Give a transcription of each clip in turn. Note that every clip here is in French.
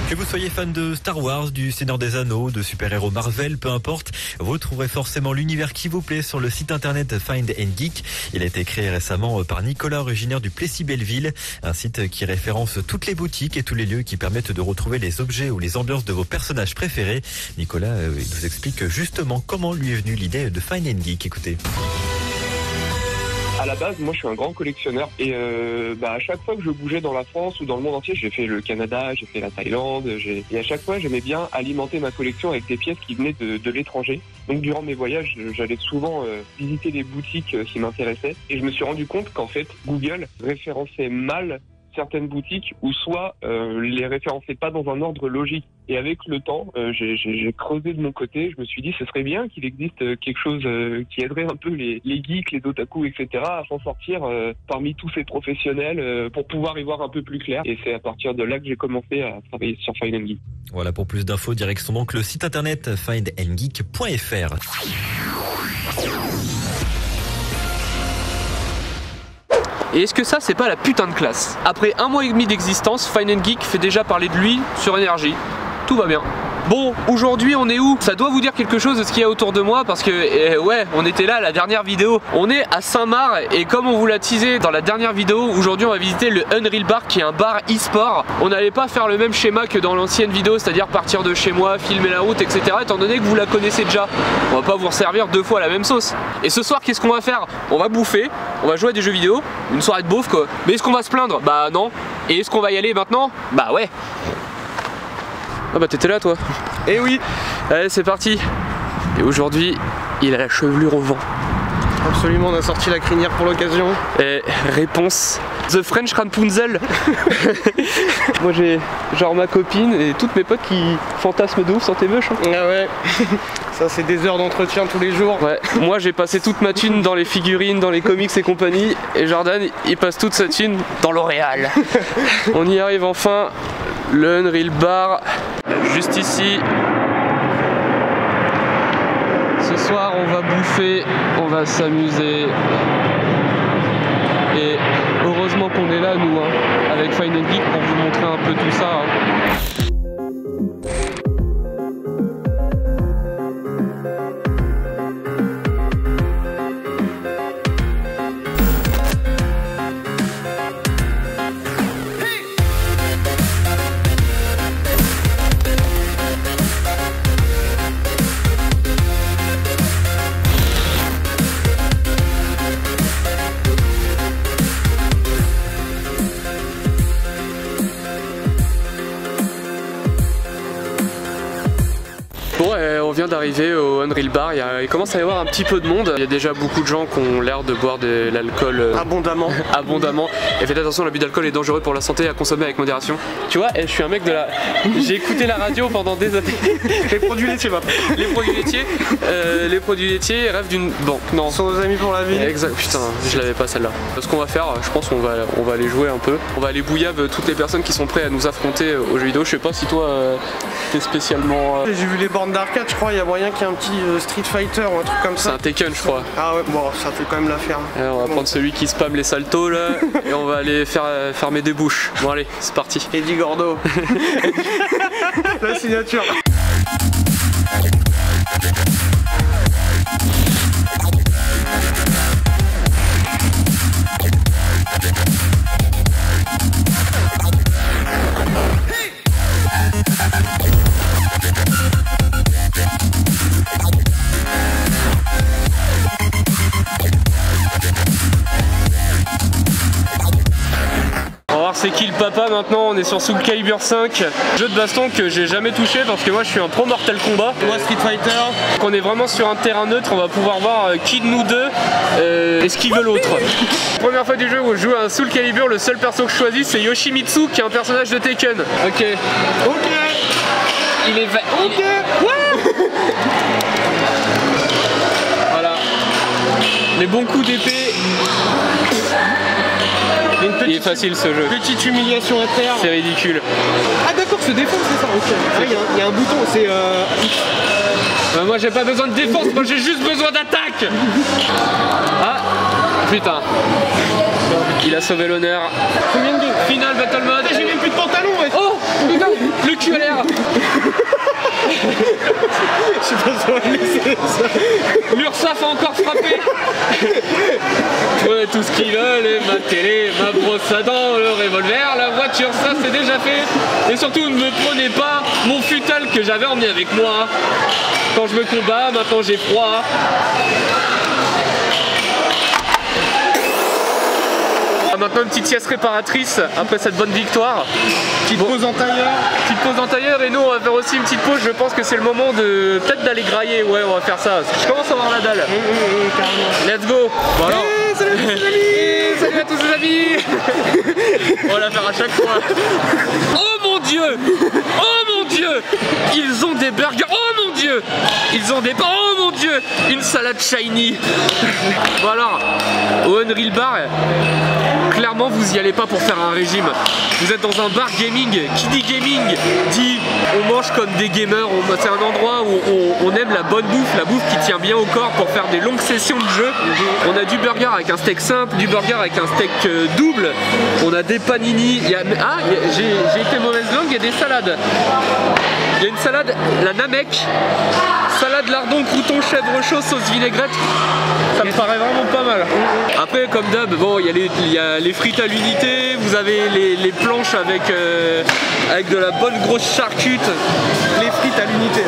Que vous soyez fan de Star Wars, du Seigneur des Anneaux, de super-héros Marvel, peu importe, vous trouverez forcément l'univers qui vous plaît sur le site internet Find & Geek. Il a été créé récemment par Nicolas, originaire du Plessis-Belleville, un site qui référence toutes les boutiques et tous les lieux qui permettent de retrouver les objets ou les ambiances de vos personnages préférés. Nicolas il nous explique justement comment lui est venue l'idée de Find & Geek. Écoutez. À la base, moi je suis un grand collectionneur et à chaque fois que je bougeais dans la France ou dans le monde entier, j'ai fait le Canada, j'ai fait la Thaïlande, et à chaque fois j'aimais bien alimenter ma collection avec des pièces qui venaient de l'étranger. Donc durant mes voyages, j'allais souvent visiter les boutiques qui m'intéressaient et je me suis rendu compte qu'en fait Google référençait mal certaines boutiques ou soit les référençait pas dans un ordre logique. Et avec le temps, j'ai creusé de mon côté, je me suis dit ce serait bien qu'il existe quelque chose qui aiderait un peu les geeks, les otaku, etc. à s'en sortir parmi tous ces professionnels pour pouvoir y voir un peu plus clair. Et c'est à partir de là que j'ai commencé à travailler sur Find & Geek. Voilà, pour plus d'infos, direction donc le site internet findandgeek.fr. Et est-ce que ça, c'est pas la putain de classe? Après un mois et demi d'existence, Find & Geek fait déjà parler de lui sur Énergie. Tout va bien. Bon, aujourd'hui on est où? Ça doit vous dire quelque chose de ce qu'il y a autour de moi parce que ouais, on était là à la dernière vidéo. On est à Saint-Marc et comme on vous l'a teasé dans la dernière vidéo, aujourd'hui on va visiter le Unreal Bar qui est un bar e-sport. On n'allait pas faire le même schéma que dans l'ancienne vidéo, c'est-à-dire partir de chez moi, filmer la route, etc. étant donné que vous la connaissez déjà. On va pas vous resservir deux fois la même sauce. Et ce soir, qu'est-ce qu'on va faire? On va bouffer, on va jouer à des jeux vidéo, une soirée de beauf quoi. Mais est-ce qu'on va se plaindre? Bah non. Et est-ce qu'on va y aller maintenant? Bah ouais. Ah bah t'étais là toi. Eh oui. Allez c'est parti. Et aujourd'hui il a la chevelure au vent. Absolument, on a sorti la crinière pour l'occasion. Et réponse The French Rapunzel. Moi j'ai genre ma copine et toutes mes potes qui fantasment de ouf sur tes veuches hein. Ah ouais. Ça c'est des heures d'entretien tous les jours. Ouais. Moi j'ai passé toute ma thune dans les figurines, dans les comics et compagnie. Et Jordan il passe toute sa thune dans L'Oréal. On y arrive enfin. Le Unreal Bar, juste ici. Ce soir on va bouffer, on va s'amuser. Et heureusement qu'on est là nous, hein, avec Find & Geek pour vous montrer un peu tout ça. Hein. Bon, on vient d'arriver au Unreal Bar, il commence à y avoir un petit peu de monde. Il y a déjà beaucoup de gens qui ont l'air de boire de l'alcool abondamment. Abondamment. Et faites attention, l'abus d'alcool est dangereux pour la santé, à consommer avec modération. Tu vois, je suis un mec de la... J'ai écouté la radio pendant des années. Les produits laitiers, va. Les produits laitiers rêvent d'une... Bon, non. Ce sont nos amis pour la vie. Exact, putain, je l'avais pas celle-là. Ce qu'on va faire, je pense qu'on va aller jouer un peu. On va aller bouillave toutes les personnes qui sont prêtes à nous affronter aux jeux vidéo. Je sais pas si toi, t'es spécialement... J'ai vu les bornes d'arcade, je crois, il y a moyen qu'il y ait un petit Street Fighter ou un truc comme ça. C'est un Tekken, je crois. Ah ouais, bon, ça fait quand même l'affaire. On va prendre celui qui spamme les saltos là et on va aller fermer des bouches. Bon allez, c'est parti. Eddie Gordo. La signature. C'est qui le papa maintenant? On est sur Soul Calibur 5, jeu de baston que j'ai jamais touché parce que moi je suis un pro Mortal Kombat. Moi Street Fighter. Donc on est vraiment sur un terrain neutre, on va pouvoir voir qui de nous deux esquive l'autre. Première fois du jeu où je joue à un Soul Calibur, le seul perso que je choisis c'est Yoshimitsu qui est un personnage de Tekken. Ok. Ok. Il est ok. Voilà. Les bons coups d'épée. Il est facile ce jeu. Petite humiliation à terre. C'est ridicule. Ah d'accord, se défendre c'est ça. Ok. Il y a un bouton, c'est moi j'ai pas besoin de défense, moi j'ai juste besoin d'attaque. Ah putain. Il a sauvé l'honneur. Combien de games? Final Battle Mode. J'ai même plus de pantalon ouais. Oh putain, le cul à Ouais, tout ce qu'ils veulent, et ma télé, ma brosse à dents, le revolver, la voiture, ça c'est déjà fait. Et surtout, ne me prenez pas mon futal que j'avais emmené avec moi. Quand je me combats, maintenant j'ai froid. Maintenant une petite sieste réparatrice après cette bonne victoire. Petite pause en tailleur. Petite pause en tailleur et nous on va faire aussi une petite pause. Je pense que c'est le moment de peut-être d'aller grailler. Ouais, on va faire ça. Je commence à avoir la dalle. Let's go. Voilà. Salut les amis. Salut à tous les amis. On va la faire à chaque fois. Oh mon dieu. Oh mon dieu. Ils ont des burgers. Oh mon dieu. Ils ont des... Oh mon dieu. Une salade shiny. Bon alors, au Unreal Bar, clairement vous y allez pas pour faire un régime. Vous êtes dans un bar gaming. Qui dit gaming dit on mange comme des gamers. C'est un endroit où on aime la bonne bouffe, la bouffe qui tient bien au corps pour faire des longues sessions de jeu. On a du burger avec un steak simple, du burger avec un steak double. On a des panini. J'ai été mauvaise langue, il y a des salades. Il y a une salade, la Namek, salade lardon, crouton, chèvre chaud, sauce vinaigrette. Ça me paraît vraiment pas mal. Après, comme d'hab, bon, il y a les frites à l'unité, vous avez les planches avec de la bonne grosse charcute. Les frites à l'unité.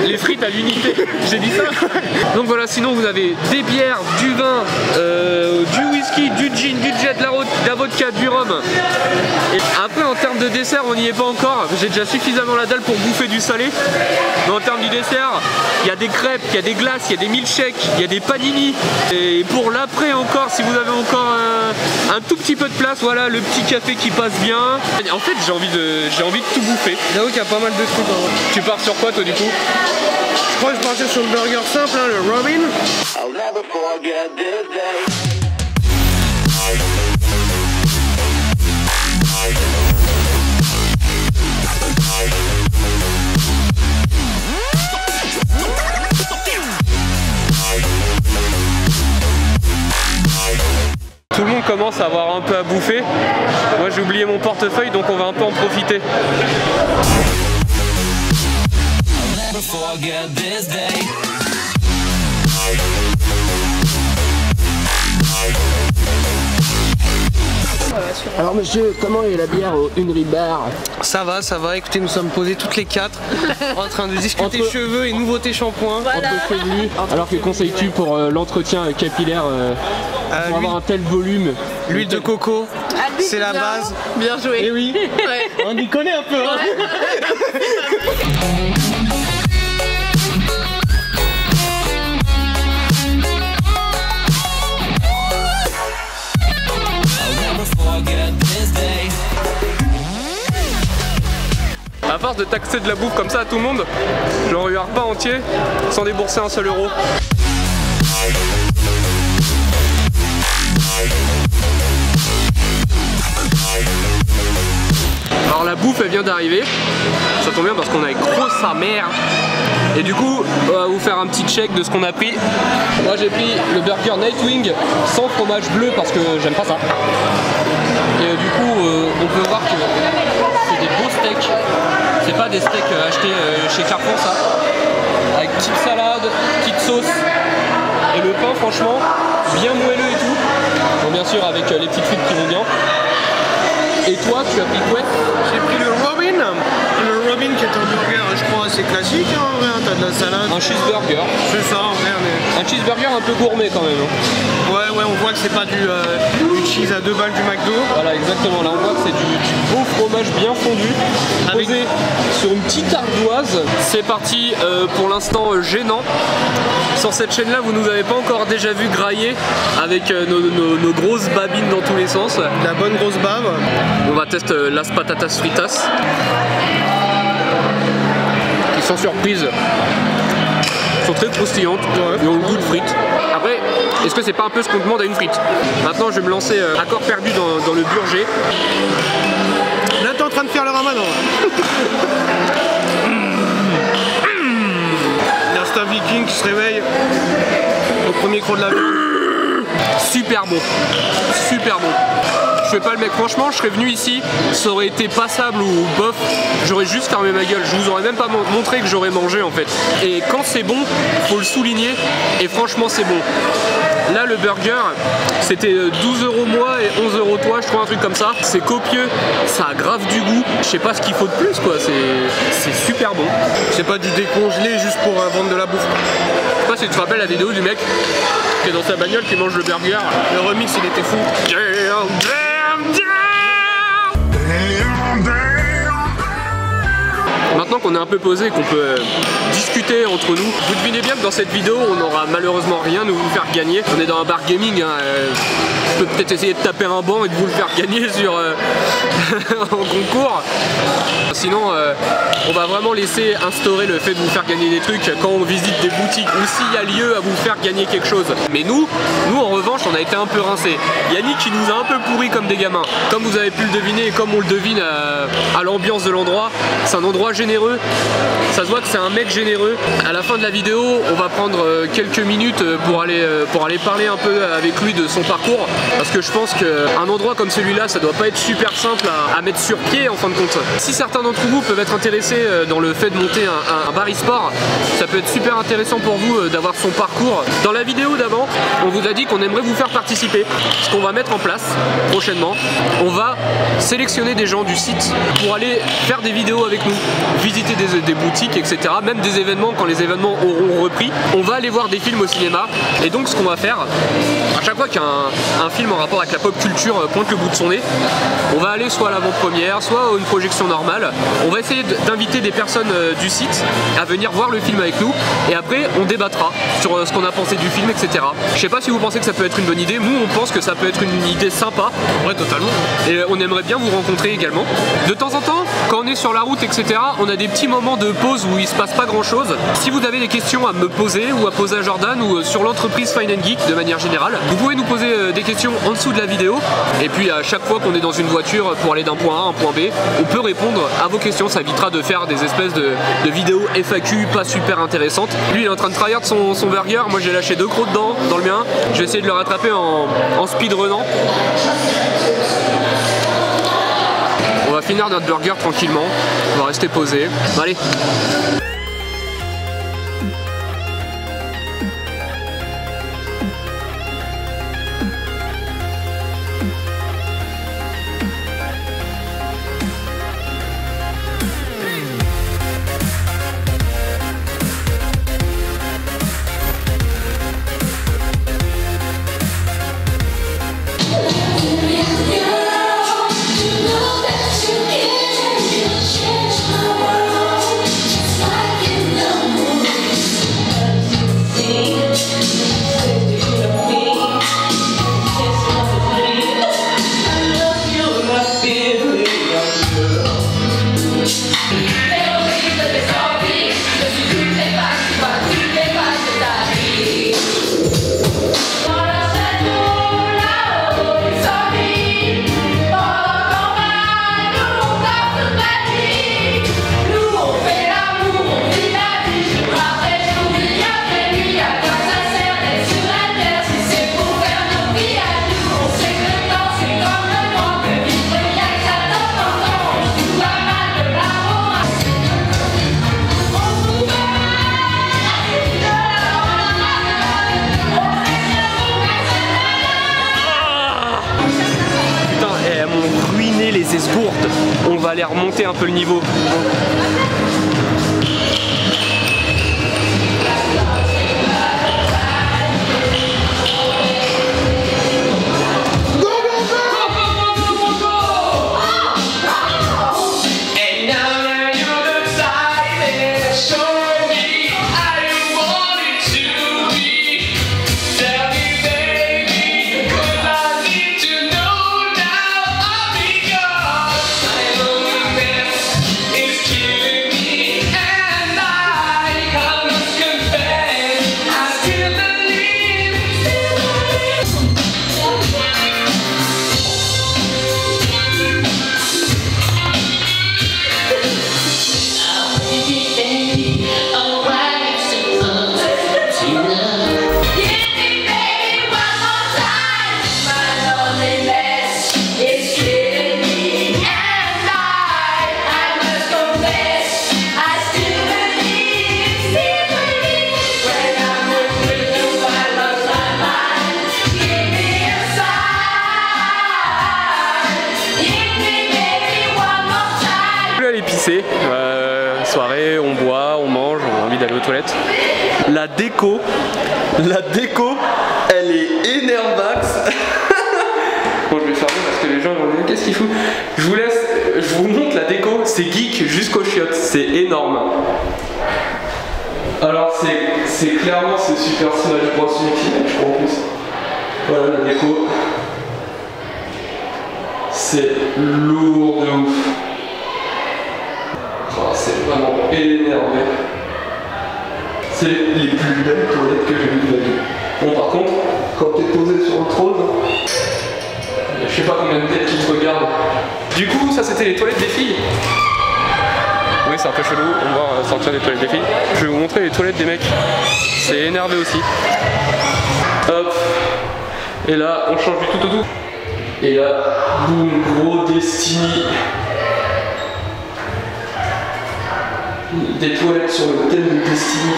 Les frites à l'unité, j'ai dit ça. Donc voilà, sinon vous avez des bières, du vin, du whisky, du gin, du jet, de la vodka, du rhum. Et après, en termes de dessert, on n'y est pas encore. J'ai déjà suffisamment la dalle pour bouffer du salé. Mais en termes du dessert, il y a des crêpes, il y a des glaces, il y a des milkshakes, il y a des panini. Et pour l'après encore, si vous avez encore un tout petit peu de place, voilà, le petit café qui passe bien. En fait, j'ai envie de tout bouffer. J'avoue qu'il y a pas mal de trucs. Tu pars sur quoi toi du coup? Je crois que je partais sur le burger simple, hein, le Robin. I'll never forget this day. Tout le monde commence à avoir un peu à bouffer. Moi j'ai oublié mon portefeuille donc on va un peu en profiter. Alors monsieur, comment est la bière au Unreal Bar? Ça va. Écoutez, nous sommes posés toutes les quatre en train de discuter cheveux et nouveautés shampoing. Alors que conseilles-tu pour l'entretien capillaire pour avoir un tel volume? L'huile de coco, c'est la base. Bien joué. Et oui, Ouais. on y connaît un peu. Hein. À force de taxer de la bouffe comme ça à tout le monde, j'aurais eu un repas entier sans débourser un seul euro. Alors la bouffe elle vient d'arriver, ça tombe bien parce qu'on a une grosse sa mère. Et du coup, on va vous faire un petit check de ce qu'on a pris. Moi j'ai pris le burger Nightwing sans fromage bleu parce que j'aime pas ça. Et du coup, on peut voir que c'est des beaux steaks. C'est pas des steaks achetés chez Carrefour ça. Avec petite salade, petite sauce. Et le pain franchement, bien moelleux et tout. Bon, bien sûr avec les petites frites qui vont bien. Et toi, tu as pris quoi? J'ai pris le Robin. Le Robin qui est un burger, je crois, assez classique. Hein, en vrai, t'as de la salade. Un cheeseburger. C'est ça, en vrai. Mais... Un cheeseburger un peu gourmet quand même. Ouais, on voit que c'est pas du cheese à 2 balles du McDo. Voilà, exactement. Là, on voit que c'est du beau fromage bien fondu, posé sur une petite ardoise. C'est parti pour l'instant gênant. Sur cette chaîne-là, vous nous avez pas encore déjà vu grailler avec nos grosses babines dans tous les sens. La bonne grosse bave. On va tester las patatas fritas. Qui sont surprises. Elles sont très croustillantes. Ils ont le goût de frites. Après, est-ce que c'est pas un peu ce qu'on demande à une frite? Maintenant, je vais me lancer à corps perdu dans le burger. Là, t'es en train de faire le ramadan. C'est un viking qui se réveille au premier croc de la viande. Super bon. Super bon. Je fais pas le mec, franchement, je serais venu ici, ça aurait été passable ou bof, j'aurais juste fermé ma gueule, je vous aurais même pas montré que j'aurais mangé en fait. Et quand c'est bon, faut le souligner, et franchement c'est bon. Là le burger, c'était 12 € moi et 11 € toi, je trouve un truc comme ça. C'est copieux, ça a grave du goût. Je sais pas ce qu'il faut de plus quoi, c'est super bon. C'est pas du décongelé juste pour vendre de la bouffe. Je sais pas si tu te rappelles la vidéo du mec qui est dans sa bagnole qui mange le burger. Le remix il était fou. Maintenant qu'on est un peu posé et qu'on peut discuter entre nous, vous devinez bien que dans cette vidéo on n'aura malheureusement rien à vous faire gagner. On est dans un bar gaming, hein, je peux peut-être essayer de taper un banc et de vous le faire gagner sur en concours. Sinon on va vraiment laisser instaurer le fait de vous faire gagner des trucs quand on visite des boutiques ou s'il y a lieu à vous faire gagner quelque chose. Mais nous en revanche on a été un peu rincés. Yannick qui nous a un peu pourris comme des gamins. Comme vous avez pu le deviner et comme on le devine à l'ambiance de l'endroit, c'est un endroit généreux, ça se voit que c'est un mec généreux. À la fin de la vidéo on va prendre quelques minutes pour aller parler un peu avec lui de son parcours, parce que je pense qu'un endroit comme celui-là ça doit pas être super simple à mettre sur pied en fin de compte. Si certains d'entre vous peuvent être intéressés dans le fait de monter un bar e-sport, ça peut être super intéressant pour vous d'avoir son parcours. Dans la vidéo d'avant on vous a dit qu'on aimerait vous faire participer. Ce qu'on va mettre en place prochainement, on va sélectionner des gens du site pour aller faire des vidéos avec nous, visiter des boutiques, etc. Même des événements quand les événements auront repris. On va aller voir des films au cinéma. Et donc ce qu'on va faire, à chaque fois qu'un film en rapport avec la pop culture pointe le bout de son nez, on va aller soit à l'avant-première, soit à une projection normale. On va essayer d'inviter des personnes du site à venir voir le film avec nous. Et après on débattra sur ce qu'on a pensé du film, etc. Je sais pas si vous pensez que ça peut être une bonne idée. Nous on pense que ça peut être une idée sympa. Ouais, totalement. Et on aimerait bien vous rencontrer également. De temps en temps, quand on est sur la route, etc., on a des petits moments de pause où il se passe pas grand chose. Si vous avez des questions à me poser ou à poser à Jordan ou sur l'entreprise Fine & Geek de manière générale, vous pouvez nous poser des questions en dessous de la vidéo. Et puis à chaque fois qu'on est dans une voiture pour aller d'un point A à un point B, on peut répondre à vos questions. Ça évitera de faire des espèces de vidéos FAQ pas super intéressantes. Lui il est en train de tryhard son burger, moi j'ai lâché 2 crocs dedans dans le mien. Je vais essayer de le rattraper en speedrunant. On va finir notre burger tranquillement, on va rester posé. Allez. Les escourtes, on va aller remonter un peu le niveau. It's cute. c'est soirée, on boit, on mange, on a envie d'aller aux toilettes. La déco, elle est énervax. Bon, je vais fermer parce que les gens vont dire qu'est-ce qu'il fout. Je vous montre la déco, c'est geek jusqu'aux chiottes, c'est énorme. Alors c'est clairement c'est Super Smash Bros Ultimate, je crois en plus. Voilà la déco. C'est lourd de ouf. Oh, c'est vraiment énervé. C'est les plus belles toilettes que j'ai vues de ma vie. Bon, par contre, quand t'es posé sur le trône, je sais pas combien de têtes qui te regardent. Du coup, ça c'était les toilettes des filles. Oui, c'est un peu chelou, on va sortir des toilettes des filles. Je vais vous montrer les toilettes des mecs. C'est énervé aussi. Hop. Et là, on change du tout au tout. Et là, boum, gros Destiny. Des toilettes sur le thème de Destiny.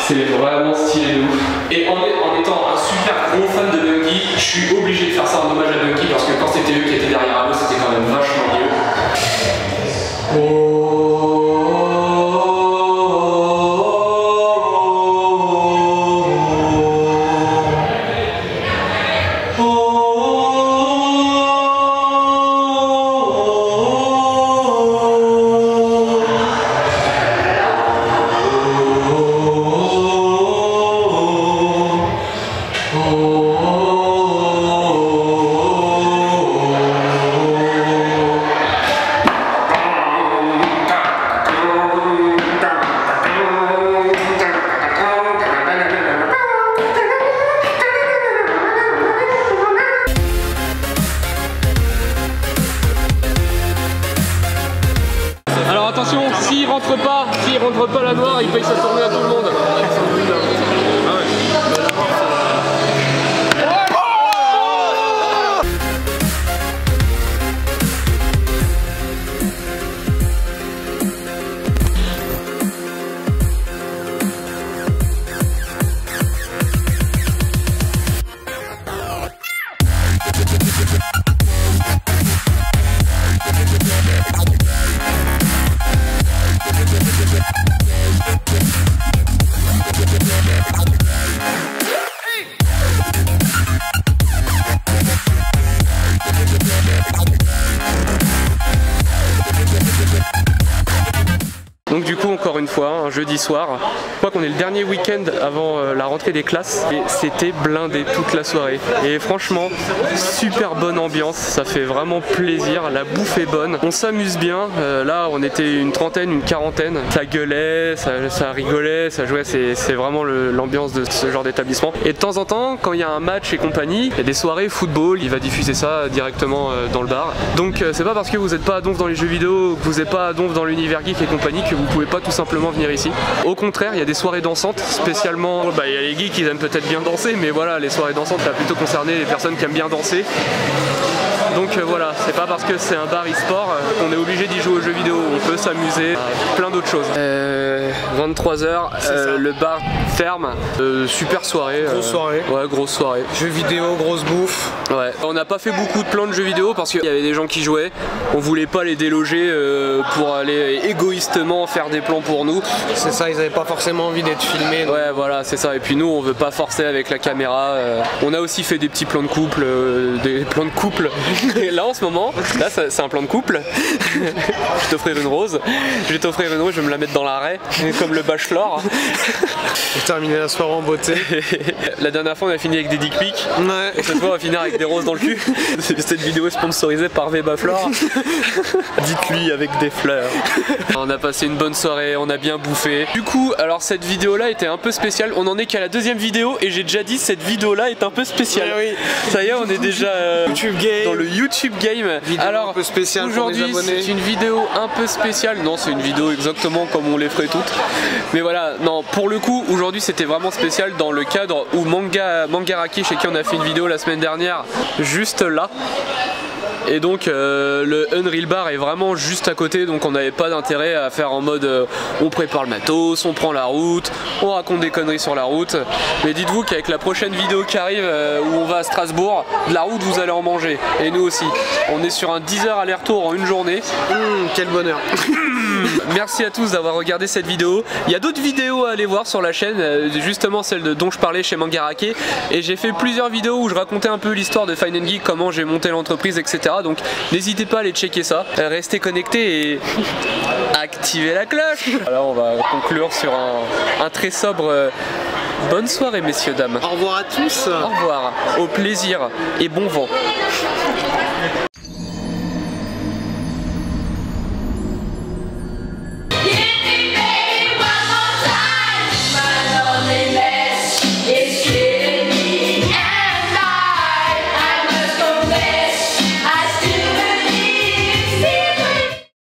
C'est vraiment stylé de ouf. Et en étant un super gros fan de Bungie, je suis obligé de faire ça en hommage à Bungie parce que quand c'était eux qui étaient derrière eux, c'était quand même vachement mieux. Attention, s'il rentre pas la noire, il paye sa tournée à tout le monde. Donc du coup encore une fois, un jeudi soir, je crois qu'on est le dernier week-end avant la rentrée des classes et c'était blindé toute la soirée. Et franchement, super bonne ambiance, ça fait vraiment plaisir, la bouffe est bonne, on s'amuse bien, là on était une trentaine, une quarantaine, ça gueulait, ça rigolait, ça jouait, c'est vraiment l'ambiance de ce genre d'établissement. Et de temps en temps, quand il y a un match et compagnie, il y a des soirées football, il va diffuser ça directement dans le bar. Donc c'est pas parce que vous n'êtes pas à donf dans les jeux vidéo, que vous n'êtes pas à donf dans l'univers geek et compagnie que vous pouvez pas tout simplement venir ici. Au contraire, il y a des soirées dansantes, spécialement, il y a les geeks qui aiment peut-être bien danser, mais voilà, les soirées dansantes, ça a plutôt concerné les personnes qui aiment bien danser. Donc voilà, c'est pas parce que c'est un bar e-sport qu'on est obligé d'y jouer aux jeux vidéo, on peut s'amuser à plein d'autres choses. 23h, le bar ferme, super soirée. Grosse soirée. Ouais, grosse soirée. Jeux vidéo, grosse bouffe. Ouais. On n'a pas fait beaucoup de plans de jeux vidéo parce qu'il y avait des gens qui jouaient, on voulait pas les déloger pour aller égoïstement faire des plans pour nous. C'est ça, ils avaient pas forcément envie d'être filmés. Donc... Ouais, voilà, c'est ça. Et puis nous, on veut pas forcer avec la caméra. On a aussi fait des petits plans de couple, Et là en ce moment, là c'est un plan de couple. Je vais t'offrir une rose. Je vais me la mettre dans l'arrêt, comme le bachelor. J'ai terminé la soirée en beauté. La dernière fois on a fini avec des dick pics. Ouais. Et cette fois on va finir avec des roses dans le cul. Cette vidéo est sponsorisée par Vebaflor. Dites-lui avec des fleurs. On a passé une bonne soirée, on a bien bouffé. Du coup, alors cette vidéo là était un peu spéciale. On en est qu'à la deuxième vidéo et j'ai déjà dit cette vidéo là est un peu spéciale. Oui. Ça y est, on est déjà YouTube game. Dans le YouTube game. Alors aujourd'hui c'est une vidéo un peu spéciale. Non, c'est une vidéo exactement comme on les ferait toutes. Mais voilà, non, pour le coup aujourd'hui c'était vraiment spécial dans le cadre où Mangaraki, chez qui on a fait une vidéo la semaine dernière, juste là, Et donc le Unreal Bar est vraiment juste à côté, donc on n'avait pas d'intérêt à faire en mode on prépare le matos, on prend la route, on raconte des conneries sur la route. Mais dites-vous qu'avec la prochaine vidéo qui arrive où on va à Strasbourg, de la route vous allez en manger. Et nous aussi. On est sur un 10 heures aller-retour en une journée. Quel bonheur. Merci à tous d'avoir regardé cette vidéo. Il y a d'autres vidéos à aller voir sur la chaîne, justement celle dont je parlais chez Mangarake. Et j'ai fait plusieurs vidéos où je racontais un peu l'histoire de Fine & Geek, comment j'ai monté l'entreprise, etc. Donc n'hésitez pas à aller checker ça. Restez connectés et activez la cloche. Alors on va conclure sur un très sobre bonne soirée messieurs, dames. Au revoir à tous. Au revoir, au plaisir et bon vent.